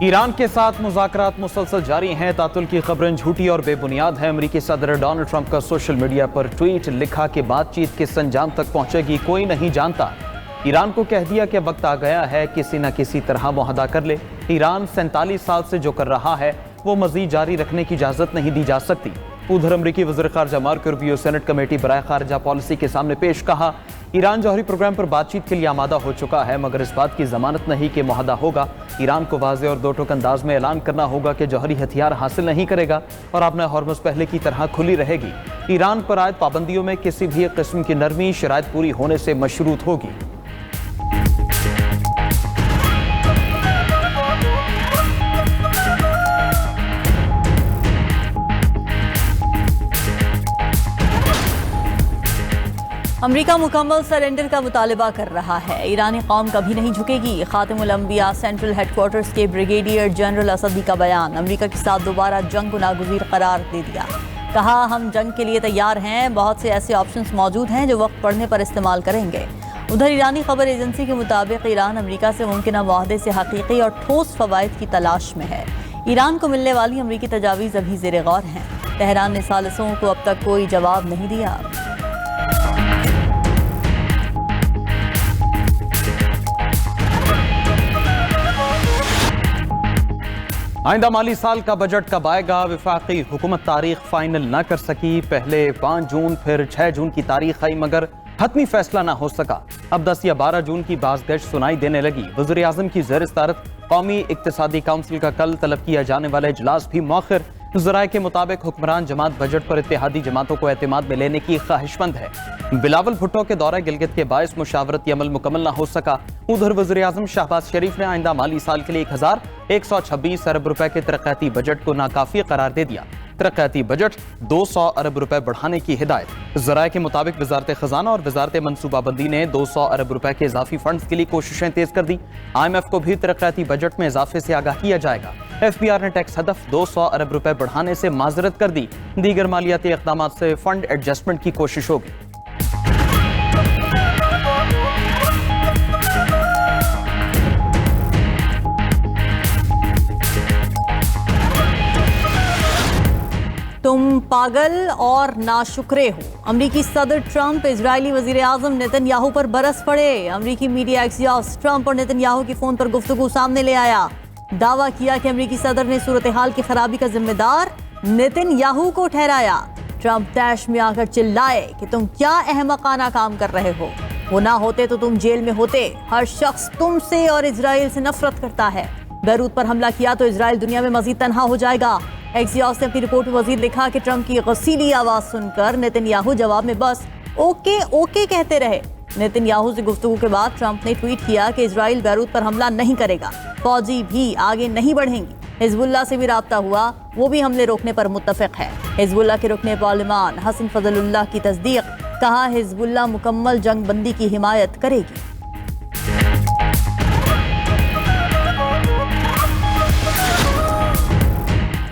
Iran के साथ मुज़ाकरात मुसलसल जारी हैं। तातुल की खबरें झूठी और बेबुनियाद हैं। अमेरिकी सदर डोनाल्ड ट्रंप का सोशल मीडिया पर ट्वीट लिखा कि बातचीत किस अंजाम तक पहुंचेगी कोई नहीं जानता। ईरान को कह दिया कि वक्त आ गया है किसी न किसी तरह मुआहदा कर ले। ईरान 47 साल से जो कर रहा है वो मजीद जारी रखने की इजाज़त नहीं दी जा सकती। उधर अमरीकी वज़ीर ख़ारजा मार्को रूबियो सेनेट कमेटी बराए ख़ारजा पॉलिसी के सामने पेश कहा, ईरान जौहरी प्रोग्राम पर बातचीत के लिए आमादा हो चुका है, मगर इस बात की जमानत नहीं कि मुआहदा होगा। ईरान को वाज़ेह और दो टूक अंदाज में ऐलान करना होगा कि जौहरी हथियार हासिल नहीं करेगा और अपना हॉर्मुज़ पहले की तरह खुली रहेगी। ईरान पर आयद पाबंदियों में किसी भी किस्म की नरमी शराइत पूरी होने से मशरूत होगी। अमेरिका मुकम्मल सरेंडर का मुतालबा कर रहा है। ईरानी कौम कभी नहीं झुकेगी। खातिमुल अंबिया सेंट्रल हेडक्वार्टर्स के ब्रिगेडियर जनरल असदी का बयान। अमेरिका के साथ दोबारा जंग को नागुज़ीर करार दे दिया। कहा, हम जंग के लिए तैयार हैं, बहुत से ऐसे ऑप्शंस मौजूद हैं जो वक्त पड़ने पर इस्तेमाल करेंगे। उधर ईरानी खबर एजेंसी के मुताबिक ईरान अमेरिका से मुमकिन मुआहदे से हकीकी और ठोस फवायद की तलाश में है। ईरान को मिलने वाली अमेरिकी तजावीज़ अभी ज़ेर गौर हैं। तेहरान ने सालिसों को अब तक कोई जवाब नहीं दिया। आइंदा माली साल का बजट कब आएगा? वफाकी हुकूमत तारीख फाइनल न कर सकी। पहले 5 जून फिर 6 जून की तारीख आई, मगर हतमी फैसला ना हो सका। अब 10 या 12 जून की बाज़गश्त सुनाई देने लगी। वज़ीर आज़म की ज़ेर सदारत कौमी इक्तिसादी काउंसिल का कल तलब किया जाने वाला इजलास भी मौखिर। ज़राए के मुताबिक हुक्मरान जमात बजट पर इत्तेहादी जमातों को एतमाद में लेने की ख्वाहिशमंद है। बिलावल भुट्टो के दौरा गिलगित के बायस मुशावरती अमल मुकम्मल न हो सका। उधर वज़ीर आज़म शहबाज शरीफ ने आइंदा माली साल के लिए 1126 अरब रुपए के तरक्याती बजट को नाकाफी करार दे दिया। तरक्याती बजट 200 अरब रुपए बढ़ाने की हिदायत। ज़राए के मुताबिक वजारत खजाना और वजारत मनसूबाबंदी ने 200 अरब रुपए के इजाफी फंड्स के लिए कोशिशें तेज कर दी। IMF को भी तरक्याती बजट में इजाफे से आगाह किया जाएगा। FBR ने टैक्स हदफ 200 अरब रुपए बढ़ाने से माजरत कर दी। दीगर मालियाती इक़दाम से फंड एडजस्टमेंट की कोशिश होगी। तुम पागल और नाशुक्रे हो। अमरीकी सदर ट्रंप इजरायली वजीर आजम नेतन्याहू पर बरस पड़े। अमरीकी मीडिया एक्सियोस ट्रंप और नेतन्याहू की फोन पर गुफ्तगू सामने ले आया। दावा किया कि अमरीकी सदर ने सूरत हाल की खराबी का जिम्मेदार नेतन्याहू को ठहराया। ट्रंप तैश में आकर चिल्लाए कि तुम क्या अहमकाना काम कर रहे हो, वो ना होते तो तुम जेल में होते। हर शख्स तुमसे और इजराइल से नफरत करता है। बैरूत पर हमला किया तो इजराइल दुनिया में मजीद तन्हा हो जाएगा। एक्सियोस ने अपनी रिपोर्ट में मजीद लिखा कि ट्रंप की गसीली आवाज सुनकर नेतन्याहू जवाब में बस ओके ओके कहते रहे। नेतन्याहू से गुफ्तगू के बाद ट्रंप ने ट्वीट किया कि इजराइल बैरूत पर हमला नहीं करेगा, फौजी भी आगे नहीं बढ़ेंगी। हिजबुल्लाह से भी राब्ता हुआ, वो भी हमले रोकने पर मुत्तफिक है। हिजबुल्लाह के रुकने पार्लिमान हसन फजलुल्लाह की तस्दीक, कहा हिजबुल्लाह मुकम्मल जंग बंदी की हिमायत करेगी।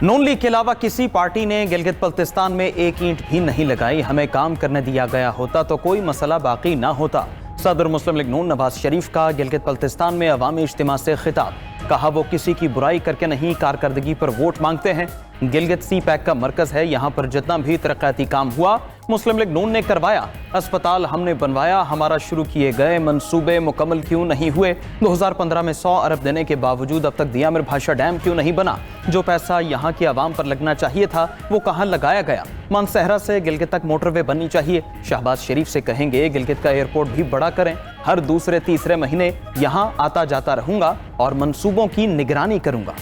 नून लीग के अलावा किसी पार्टी ने गिलगित बल्तिस्तान में एक ईंट भी नहीं लगाई। हमें काम करने दिया गया होता तो कोई मसला बाकी ना होता। सदर मुस्लिम लीग नून नवाज शरीफ का गिलगित बल्तिस्तान में अवामी इज्तिमा से खिताब। कहा, वो किसी की बुराई करके नहीं, कारकर्दगी पर वोट मांगते हैं। गिलगित CPAC का मरकज है, यहाँ पर जितना भी तरक्याती काम हुआ मुस्लिम लीग नून ने करवाया। अस्पताल हमने बनवाया, हमारा शुरू किए गए मंसूबे मुकम्मल क्यों नहीं हुए? 2015 में 100 अरब देने के बावजूद अब तक दियामिर भाषा डैम क्यों नहीं बना? जो पैसा यहाँ की आवाम पर लगना चाहिए था वो कहाँ लगाया गया? मानसहरा से गिलगित तक मोटरवे बननी चाहिए। शहबाज शरीफ से कहेंगे गिलगित का एयरपोर्ट भी बड़ा करें। हर दूसरे तीसरे महीने यहाँ आता जाता रहूंगा और मंसूबों की निगरानी करूंगा।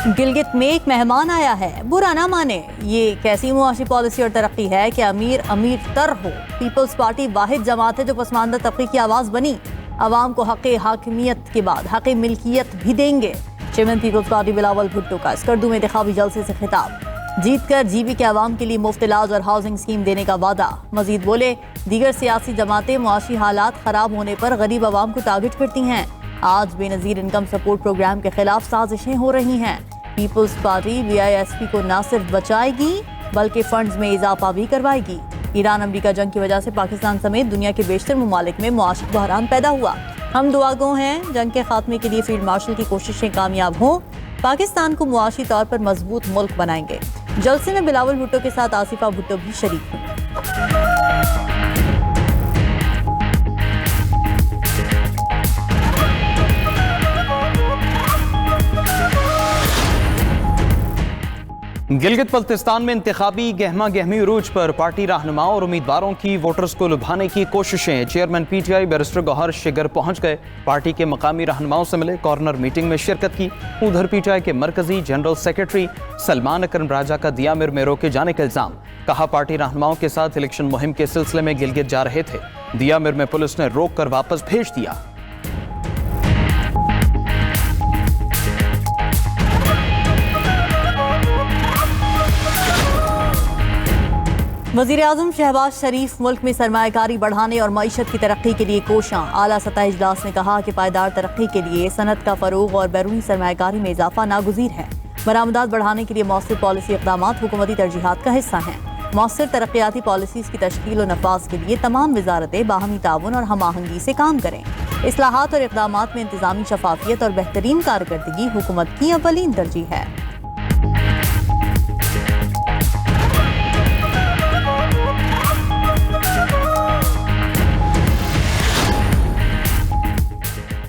गिलगित में एक मेहमान आया है, बुरा ना माने। ये कैसी मुआशी पॉलिसी और तरक्की है कि अमीर अमीर तर हो। पीपल्स पार्टी वाहिद जमात है जो पसमानदा तबके की आवाज बनी। आवाम को हक़ हाकिमियत के बाद हक़ मिल्कियत भी देंगे। Chairman peoples party Bilawal Bhutto का स्कर्दू में इंतखाबी जलसे से खिताब। जीतकर GB के आवाम के लिए मुफ्त इलाज और हाउसिंग स्कीम देने का वादा। मजीद बोले, दीगर सियासी जमातें मुआशी हालात खराब होने पर गरीब आवाम को टारगेट करती हैं। आज बेनजीर इनकम सपोर्ट प्रोग्राम के खिलाफ साजिशें हो रही हैं। पीपल्स पार्टी BISP को न सिर्फ बचाएगी बल्कि फंड्स में इजाफा भी करवाएगी। ईरान अमेरिका जंग की वजह से पाकिस्तान समेत दुनिया के बेशतर ममालिक में मुआशी बहरान पैदा हुआ। हम दुआगो हैं जंग के खात्मे के लिए फील्ड मार्शल की कोशिशें कामयाब हों, पाकिस्तान को मुआशी तौर पर मजबूत मुल्क बनाएंगे। जलसे में बिलावल भुट्टो के साथ आसिफा भुट्टो भी शरीक हुई। गिलगित बल्तिस्तान में इंतखाबी गहमा गहमी उरूज पर पार्टी रहनुमाओं और उम्मीदवारों की वोटर्स को लुभाने की कोशिशें। Chairman PTI barrister Gohar Shigar पहुंच गए, पार्टी के मकामी रहनुमाओं से मिले, कॉर्नर मीटिंग में शिरकत की। उधर पीटीआई के मरकजी जनरल सेक्रेटरी सलमान अकरम राजा का दिया मिर में रोके जाने का इल्जाम। कहा पार्टी रहनुमाओं के साथ इलेक्शन मुहिम के सिलसिले में गिलगित जा रहे थे, दिया मिर में पुलिस ने रोक कर वापस भेज दिया। वज़ीर आज़म शहबाज शरीफ मुल्क में सरमायाकारी बढ़ाने और मईशत की तरक्की के लिए कोशां। आला सतह इजलास ने कहा कि पायदार तरक्की के लिए सनत का फरोग और बैरूनी सरमायाकारी में इजाफा नागुज़ीर है। बरामदात बढ़ाने के लिए मौसर पॉलिसी इक़दामात हुकूमती तरजीहात का हिस्सा हैं। मौसर तरक्याती पॉलिसीज़ की तश्कील और नफाज के लिए तमाम वजारतें बाहमी ताउन और हम आहंगी से काम करें। इस्लाहात और इक़दामात में इंतज़ामी शफाफियत और बेहतरीन कारकर्दगी हुकूमत की अव्वलीन तरजीह है।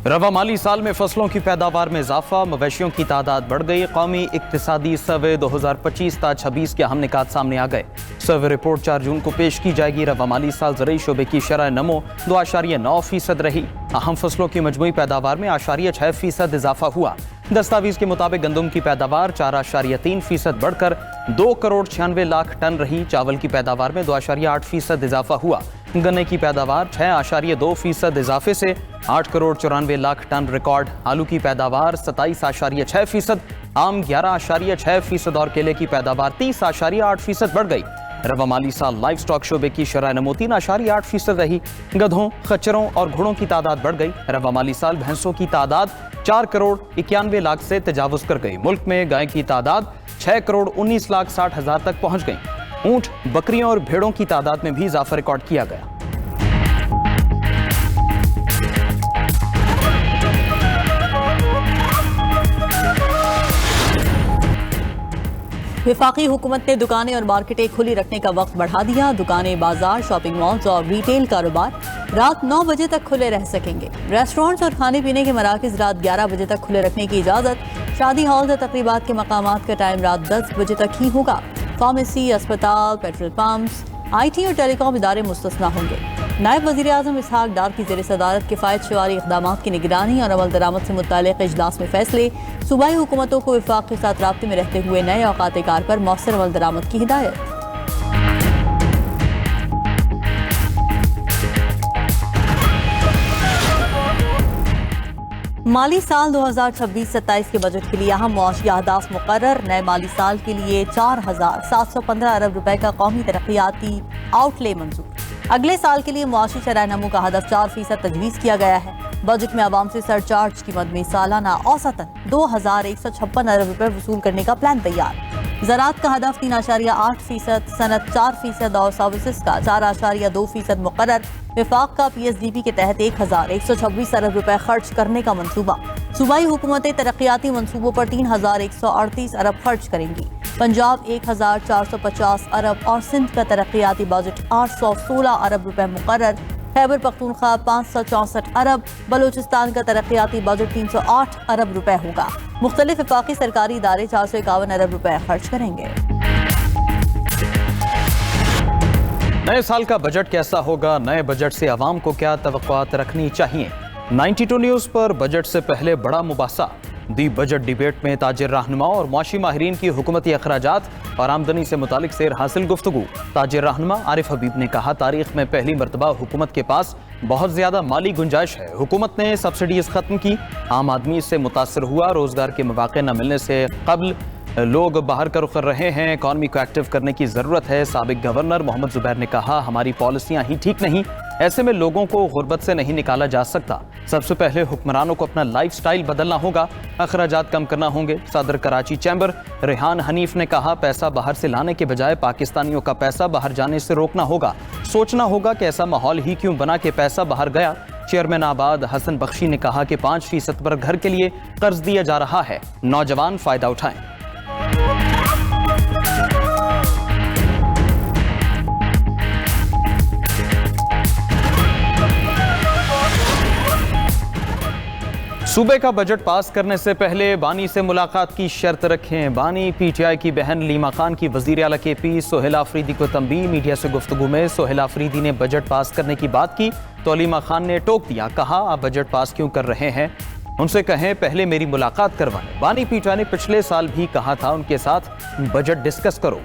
रवा माली साल में फसलों की पैदावार में इजाफा, मवेशियों की तादाद बढ़ गई। कौमी इक्तिसादी सर्वे 2025-26 के अहम निकात सामने आ गए। सर्वे रिपोर्ट 4 जून को पेश की जाएगी। रवा माली साल ज़रूरी शोबे की शरह नमो 2.9% रही। अहम फसलों की मजमूई पैदावार में 6% इजाफा हुआ। दस्तावेज के मुताबिक गंदम की पैदावार 4.3% बढ़कर 2,96,00,000 टन रही। चावल की पैदावार में 2.8% इजाफा हुआ। गन्ने की पैदावार 6.2% इजाफे से 8,94,00,000 टन रिकॉर्ड। आलू की पैदावार 27.6%, आम 11.6% और केले की पैदावार 30.8% बढ़ गई। रवा माली साल लाइव स्टॉक शोबे की शरह नमो 3.8% रही। गधों, खच्चरों और घोड़ों की तादाद बढ़ गई। रवा माली साल भैंसों की तादाद 4,91,00,000 से तजावुज कर गई। मुल्क में गाय की तादाद 6,19,60,000 तक पहुंच गई। ऊंट, बकरियों और भेड़ों की तादाद में भी इजाफा रिकॉर्ड किया गया। वफाकी हुकूमत ने दुकानें और मार्केटें खुली रखने का वक्त बढ़ा दिया। दुकानें, बाजार, शॉपिंग मॉल्स और रिटेल कारोबार रात 9 बजे तक खुले रह सकेंगे। रेस्टोरेंट्स और खाने पीने के मराकज़ रात 11 बजे तक खुले रखने की इजाज़त। शादी हॉल्स और तकरीबात के मकामात का टाइम रात 10 बजे तक ही होगा। फार्मेसी, अस्पताल, पेट्रोल पंप्स, IT और टेलीकॉम इदारे मुस्तस्ना होंगे। नायब वज़ीर आज़म इसहाक डार की ज़ेर सदारत किफ़ायत शुमारी इक़दामात की निगरानी और अमल दरामद से मुताल्लिक़ इजलास में फैसले। सूबाई हुकूमतों को वफाक के साथ राब्ते में रहते हुए नए औक़ात कार पर मौसर अमल दरामद की हिदायत। माली साल 2026-27 के बजट के लिए अहम मुआशी अहदाफ मुकर्रर। नए माली साल के लिए 4,715 अरब रुपए का कौमी तरक्याती आउटले मंजूर। अगले साल के लिए मुआशी शरह नमू का हदफ 4% तजवीज़ किया गया है। बजट में आवाम से सरचार्ज की मद में सालाना औसतन 2,156 अरब रुपए वसूल करने का प्लान तैयार। ज़राअत का हदफ 3.8%, सनत 4% और सर्विसेज का 4.2% मुकर्रर। विफाक का PSDP के तहत 1,126 अरब रुपए खर्च करने का मंसूबा। सूबाई हुकूमतें तरक्याती मंसूबों पर 3,138 अरब खर्च करेंगी। पंजाब 1,450 अरब और सिंध का तरक्याती बजट 816 अरब रुपए मुकर्रर। खैबर पख्तूनख्वा 564 अरब, बलूचिस्तान का तरक्याती बजट 308 अरब रुपए होगा। मुख्तलिफ वफाकी सरकारी इदारे 451 अरब रुपए खर्च करेंगे। नए साल का बजट कैसा होगा? नए बजट से आवाम को क्या तवक्कुआत रखनी चाहिए? 92 न्यूज़ पर बजट से पहले बड़ा मुबासा। दी बजट डिबेट में ताजिर रहनुमाओं और मुआशी माहिरीन की हुकूमती अखराजात और आमदनी से मुतालिक सेर हासिल गुफ्तगू। ताजिर रहनुमा आरिफ हबीब ने कहा, तारीख में पहली मरतबा हुकूमत के पास बहुत ज्यादा माली गुंजाइश है। हुकूमत ने सब्सिडीज खत्म की, आम आदमी इससे मुतासर हुआ। रोजगार के मौके न मिलने से कबल लोग बाहर का रुख कर रहे हैं। इकॉनमी को एक्टिव करने की जरूरत है। साबिक गवर्नर मोहम्मद जुबैर ने कहा, हमारी पॉलिसियां ही ठीक नहीं, ऐसे में लोगों को गुर्बत से नहीं निकाला जा सकता। सबसे पहले हुक्मरानों को अपना लाइफस्टाइल बदलना होगा, अखराजात कम करना होंगे। सदर कराची चैम्बर रेहान हनीफ ने कहा, पैसा बाहर से लाने के बजाय पाकिस्तानियों का पैसा बाहर जाने से रोकना होगा। सोचना होगा कि ऐसा माहौल ही क्यों बना कि पैसा बाहर गया। चेयरमैन आबाद हसन बख्शी ने कहा कि 5% पर घर के लिए कर्ज दिया जा रहा है, नौजवान फायदा उठाएं। सूबे का बजट पास करने से पहले बानी से मुलाकात की शर्त रखें। बानी पीटीआई की बहन लीमा खान की वजीर आला KP सोहेल आफरीदी को तंबीह। मीडिया से गुफ्तगू में सोहेल आफरीदी ने बजट पास करने की बात की तो लीमा खान ने टोक दिया, कहा आप बजट पास क्यों कर रहे हैं, उनसे कहें पहले मेरी मुलाकात करवाएं। बानी पीटीआई ने पिछले साल भी कहा था उनके साथ बजट डिस्कस करो।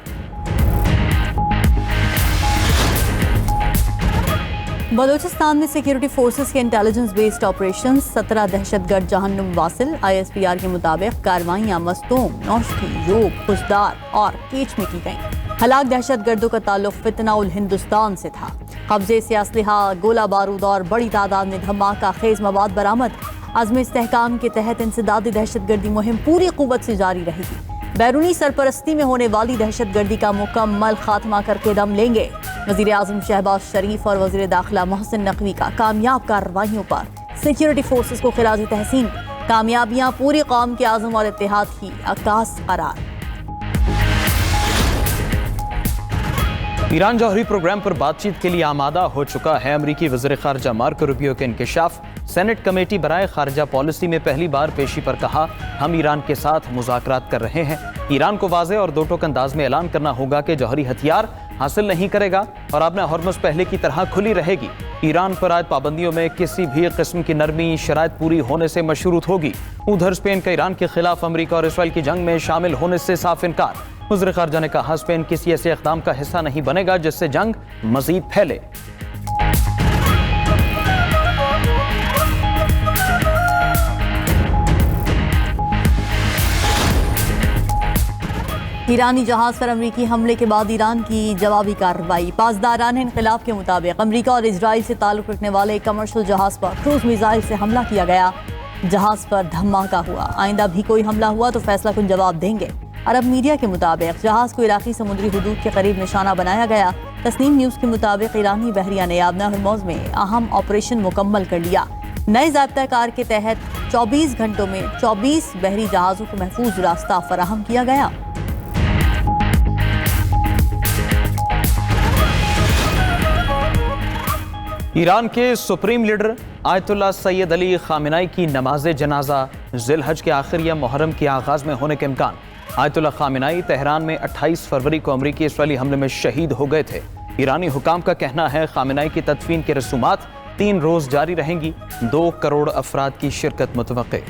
बलूचिस्तान में सिक्योरिटी फोर्सेस के इंटेलिजेंस बेस्ड ऑपरेशन 17 दहशतगर्द जहन्नुम वासिल। ISPR के मुताबिक कार्रवाइयां मस्तूम, नौशकी, योग, खुशदार और कीच में की गईं। हलाक दहशतगर्दों का ताल्लुक फितना उल हिंदुस्तान से था। कब्जे से असलहा, गोला बारूद और बड़ी तादाद में धमाका खेज मवाद बरामद। अज़्म इस्तेहकाम के तहत इंसदादी दहशतगर्दी मुहिम पूरी कुव्वत से जारी रहेगी। बैरूनी सरपरस्ती में होने वाली दहशतगर्दी का मुकम्मल खात्मा करके दम लेंगे। वज़ीर आज़म शहबाज शरीफ और वज़ीर दाखिला मोहसिन नकवी का कामयाब कार्रवाइयों पर सिक्योरिटी फोर्सेस को खिराज तहसीन। कामयाबियां पूरी कौम के आज़म और इत्तेहाद की अक्कास करार। ईरान जौहरी प्रोग्राम पर बातचीत के लिए आमादा हो चुका है। अमरीकी वज़ीर ख़ारजा मार्को रूबियो के इंकशाफ। सेनेट कमेटी बराए खारजा पॉलिसी में पहली बार पेशी पर कहा, हम ईरान के साथ मुज़ाकरात कर रहे हैं। ईरान को वाज़ेह और दो टोक अंदाज में ऐलान करना होगा कि जौहरी हथियार हासिल नहीं करेगा और आबना हॉर्मुज़ पहले की तरह खुली रहेगी। ईरान पर आयद पाबंदियों में किसी भी किस्म की नरमी शराइत पूरी होने से मशरूत होगी। उधर स्पेन का ईरान के खिलाफ अमरीका और इसराइल की जंग में शामिल होने से साफ इनकार। वज़ीर ख़ारजा ने कहा, स्पेन किसी ऐसे इक़दाम का हिस्सा नहीं बनेगा जिससे जंग मज़ीद फैले। ईरानी जहाज पर अमरीकी हमले के बाद ईरान की जवाबी कार्रवाई। पासदारान इनक़िलाब के मुताबिक अमरीका और इजराइल से ताल्लुक़ रखने वाले एक कमर्शियल जहाज पर क्रूज मिसाइल से हमला किया गया। जहाज पर धमाका हुआ। आइंदा भी कोई हमला हुआ तो फैसला कुन जवाब देंगे। अरब मीडिया के मुताबिक जहाज को इराकी समुद्री हुदूद के करीब निशाना बनाया गया। तस्नीम न्यूज़ के मुताबिक ईरानी बहरिया ने आबना हॉर्मुज़ में अहम ऑपरेशन मुकम्मल कर लिया। नए ज़ाब्ता कार के तहत 24 घंटों में 24 बहरी जहाज़ों को महफूज रास्ता फराहम किया गया। ईरान के supreme leader Ayatollah Sayyid Ali Khamenei की नमाज जनाजा ज़िलहज के आखिर या मुहर्रम के आगाज में होने के इम्कान। आयतुल्लाह खामेनाई तेहरान में 28 फरवरी को अमरीकी इसराइली हमले में शहीद हो गए थे। ईरानी हुकाम का कहना है खामेनाई की तदफीन की रसूमात 3 रोज जारी रहेंगी। 2 करोड़ अफराद की शिरकत मुतवक्के।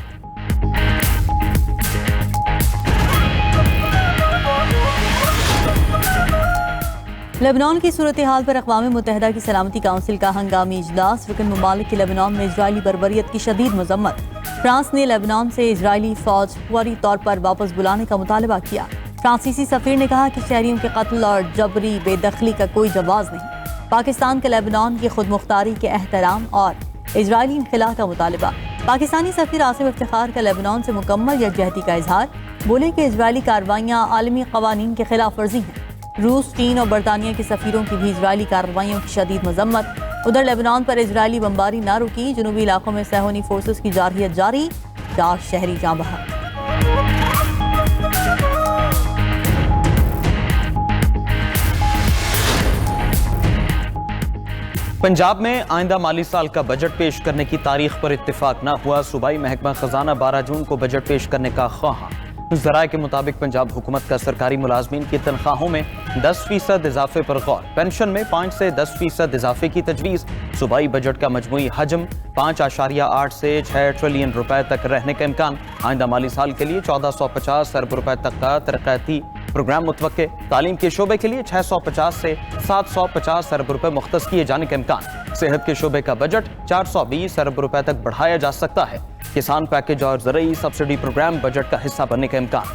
लेबनान की सूरत हाल पर अक़वाम मुत्तहिदा की सलामती काउंसिल का हंगामी इजलास। रुकन ममालिक की लेबनान में इजरायली बर्बरियत की शदीद मजम्मत। फ्रांस ने लेबनान से इजरायली फौज फौरी तौर पर वापस बुलाने का मुतालबा किया। फ्रांसीसी सफीर ने कहा कि शहरियों के कत्ल और जबरी बेदखली का कोई जवाब नहीं। पाकिस्तान के लेबनान की खुद मुख्तारी के एहतराम और इजरायली इनखला का मुतालबा। पाकिस्तानी सफीर आसिम इफ्तिखार का लेबनान से मुकम्मल यकजहती का इजहार। बोले कि इजरायली कार्रवाइयाँ आलमी कवानीन के खिलाफ वर्जी हैं। रूस, चीन और बरतानिया के सफीरों की भी इजरायली कार्रवाइयों की शदीद मजम्मत। उधर लेबनान पर इजरायली बमबारी ना रुकी। जनूबी इलाकों में सैहोनी फोर्सेस की जारहियत जारी। 4 शहरी जाँ बहक। पंजाब में आइंदा माली साल का बजट पेश करने की तारीख पर इत्तेफाक ना हुआ। सूबाई महकमा खजाना 12 जून को बजट पेश करने का ख्वाहा। ज़राए के मुताबिक पंजाब हुकूमत का सरकारी मुलाजमीन की तनख्वाहों में 10% इजाफे पर गौर। पेंशन में 5 से 10% इजाफे की तजवीज़। सूबाई बजट का मजमूई हजम 5.8 से 6 ट्रिलियन रुपए तक रहने का इम्कान। आइंदा माली साल के लिए 1450 अरब रुपए तक का तरक्याती प्रोग्राम मुतवक्के। तालीम के शोबे के लिए 650 से 750 अरब रुपए मुख्तस किए जाने का इम्कान। सेहत के शोबे का बजट 420 अरब रुपए तक बढ़ाया जा सकता है। किसान पैकेज और ज़रूरी सब्सिडी प्रोग्राम बजट का हिस्सा बनने का इम्कान।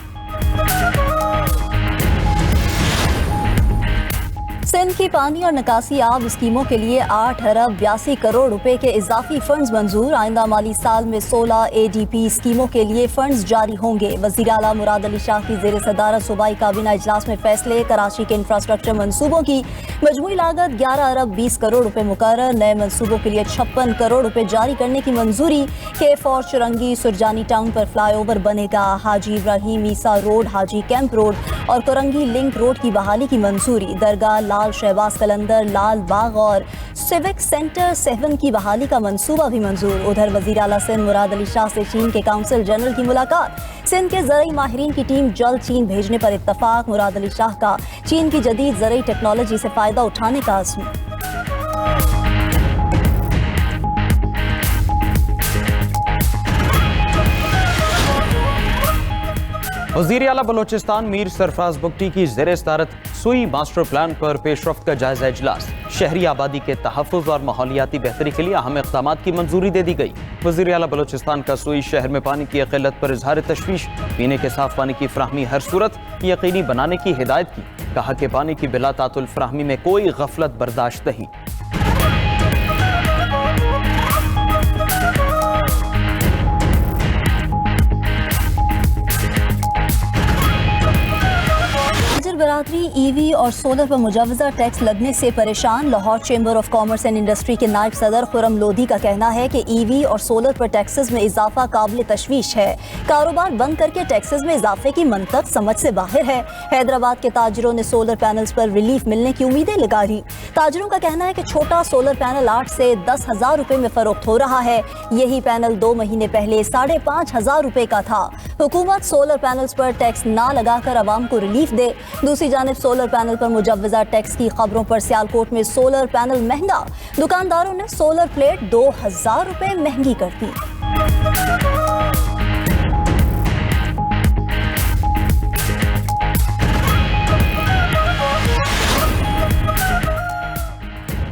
सिंध की पानी और निकासी आब स्कीमों के लिए 8 अरब 82 करोड़ रुपए के इजाफी फंड्स मंजूर। आइंदा माली साल में 16 ADP स्कीमों के लिए फंड्स जारी होंगे। वज़ीर आला मुराद अली शाह की ज़ेर सदारत सूबाई काबीना इजलास में फैसले। कराची के इंफ्रास्ट्रक्चर मंसूबों की मजमूई लागत 11 अरब 20 करोड़ रुपए मुकर्रर। नए मंसूबों के लिए 56 करोड़ रुपए जारी करने की मंजूरी। K4 चुरंगी सुरजानी टाउन पर फ्लाईओवर बनेगा। हाजी इब्राहिम ईसा रोड, हाजी कैंप रोड और कोरंगी लिंक रोड की बहाली की मंजूरी। दरगाह लाल शहबाज कलंदर, लाल बाग और सिविक सेंटर 7 की बहाली का मंसूबा भी मंजूर। उधर वज़ीर आला सिंध मुराद अली शाह से चीन के काउंसिल जनरल की मुलाकात। सिंध के ज़रई माहिरीन की टीम जल्द चीन भेजने पर इत्तफाक। मुराद अली शाह का चीन की जदीद ज़रई टेक्नोलॉजी से फ़ायदा उठाने का अज़्म। वज़ीर आला बलोचिस्तान मीर सरफराज बुगटी की ज़ेर सदारत सुई मास्टर प्लान पर पेशरफ्त का जायजा इजलास। शहरी आबादी के तहफ़्फ़ुज़ और माहौलियाती बेहतरी के लिए अहम इक़दामात की मंजूरी दे दी गई। वज़ीर आला बलोचिस्तान का सुई शहर में पानी की क़िल्लत पर इजहार तशवीश। पीने के साफ पानी की फ्राहमी हर सूरत यकीनी बनाने की हिदायत की। कहा कि पानी की बिला तातुल फ्राहमी में कोई गफलत बर्दाश्त नहीं। बरादरी EV और सोलर पर मुजवजा टैक्स लगने से परेशान। Lahore chamber of commerce and industry के नायब सदर खुरम लोधी का कहना है कि EV और सोलर पर टैक्सेस में इजाफा काबिल तशवीश है। कारोबार बंद करके टैक्सेस में इजाफे की मंतक समझ से बाहर है। हैदराबाद के ताजरों ने सोलर पैनल्स पर रिलीफ मिलने की उम्मीदें लगा दी। ताजरों का कहना है कि छोटा सोलर पैनल 8 से 10,000 रुपए में फरोख्त हो रहा है। यही पैनल 2 महीने पहले 5,500 रुपए का था। हुकूमत सोलर पैनल्स पर टैक्स ना लगाकर आवाम को रिलीफ दे। दूसरी जानिब सोलर पैनल पर मुजव्वजा टैक्स की खबरों पर सियालकोट में सोलर पैनल महंगा। दुकानदारों ने सोलर प्लेट 2,000 रुपए महंगी कर दी।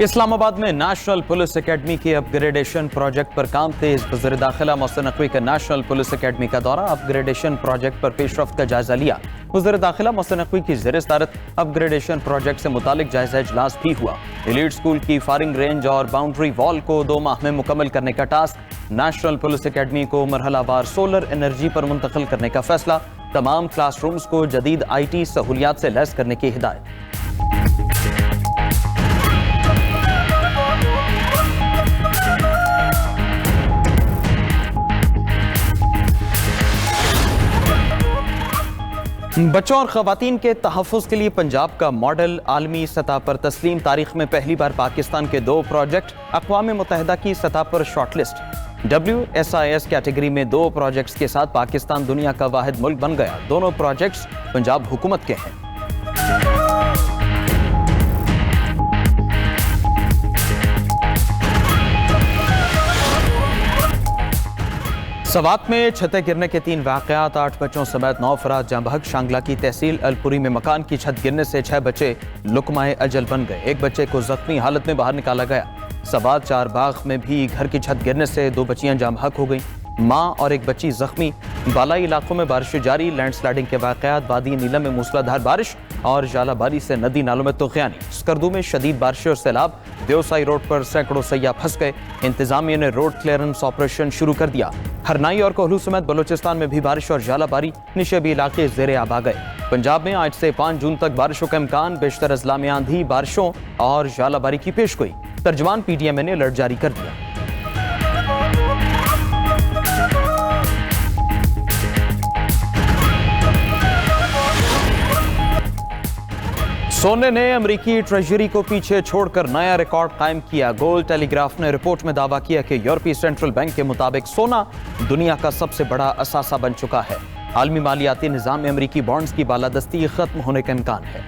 इस्लामाबाद में नेशनल पुलिस एकेडमी के अपग्रेडेशन प्रोजेक्ट पर काम तेज। वज़ीर दाखिला मोहसिन नकवी का नेशनल पुलिस एकेडमी का दौरा। अपग्रेडेशन प्रोजेक्ट पर पेशरफ्त का जायजा लिया। वज़ीर दाखिला मोहसिन नकवी की ज़ेर सदारत अपग्रेडेशन प्रोजेक्ट से मुतालिक जायजा इजलास भी हुआ। एलीट स्कूल की फायरिंग रेंज और बाउंड्री वॉल को 2 माह में मुकम्मल करने का टास्क। नेशनल पुलिस एकेडमी को मरहलावार सोलर एनर्जी पर मुंतकिल करने का फैसला। तमाम क्लासरूम्स को जदीद IT सहूलियात से लैस करने की हिदायत। बच्चों और ख़वातीन के तहफ़्फ़ुज़ के लिए पंजाब का मॉडल आलमी सतह पर तस्लीम। तारीख में पहली बार पाकिस्तान के 2 प्रोजेक्ट अक़वाम मुत्तहिदा की सतह पर शॉर्टलिस्ट। WSIS कैटेगरी में 2 प्रोजेक्ट्स के साथ पाकिस्तान दुनिया का वाहिद मुल्क बन गया। दोनों प्रोजेक्ट्स पंजाब हुकूमत के हैं। सवात में छतें गिरने के 3 वाक़यात। 8 बच्चों समेत 9 अफराद जाँ बहक। शांगला की तहसील अलपुरी में मकान की छत गिरने से 6 बच्चे लुकमाए अजल बन गए। एक बच्चे को जख्मी हालत में बाहर निकाला गया। सवात 4 बाग में भी घर की छत गिरने से 2 बच्चियां जाँ बहक हो गई। माँ और एक बच्ची जख्मी। बालाई इलाकों में बारिश जारी। लैंडस्लाइडिंग के वाक़यात। वादी नीलम में मूसलाधार बारिश और जालाबारी से नदी नालों में तुग़यानी। स्कर्दू में शदीद बारिश और सैलाब। देवसाई रोड पर सैकड़ों सैयाह फंस गए। इंतजामिया ने रोड क्लियरेंस ऑपरेशन शुरू कर दिया। हरनाई और कोहलू समेत बलोचिस्तान में भी बारिश और जालाबारी। निशेबी इलाके ज़ेरे आब आ गए। पंजाब में आज से 5 जून तक बारिशों का इम्कान। बेशतर अजला में आंधी, बारिशों और जालाबारी की पेशगोई। तर्जमान PTMA ने अलर्ट जारी कर दिया। सोने ने अमेरिकी ट्रेजरी को पीछे छोड़कर नया रिकॉर्ड कायम किया। गोल्ड टेलीग्राफ ने रिपोर्ट में दावा किया कि यूरोपीय सेंट्रल बैंक के मुताबिक सोना दुनिया का सबसे बड़ा असासा बन चुका है। आलमी मालियाती निज़ाम में अमेरिकी बॉन्ड्स की बालादस्ती खत्म होने का इम्कान है।